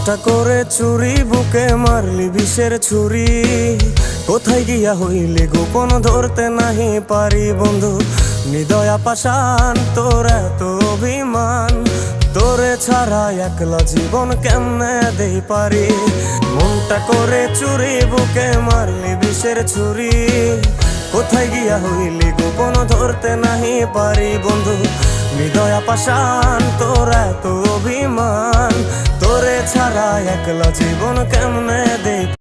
মনটা করে চুরি বুকে মারলি বিষের ছুরি। কোথায় গিয়া হইলি গোপন ধরতে নাহি পারি বন্ধু। হৃদয়া পাষাণ তোর এত অভিমান, তোরে ছাড়া একলা জীবন কেমনে দেই পারি। মনটা করে চুরি বুকে মারলি বিষের ছুরি। কোথায় গিয়া হইলি গোপন ধরতে নাহি পারি বন্ধু। হৃদয়া পাষাণ তোর এত অভিমান, তোরে ছাড়া একলা জীবন কেমনে দেই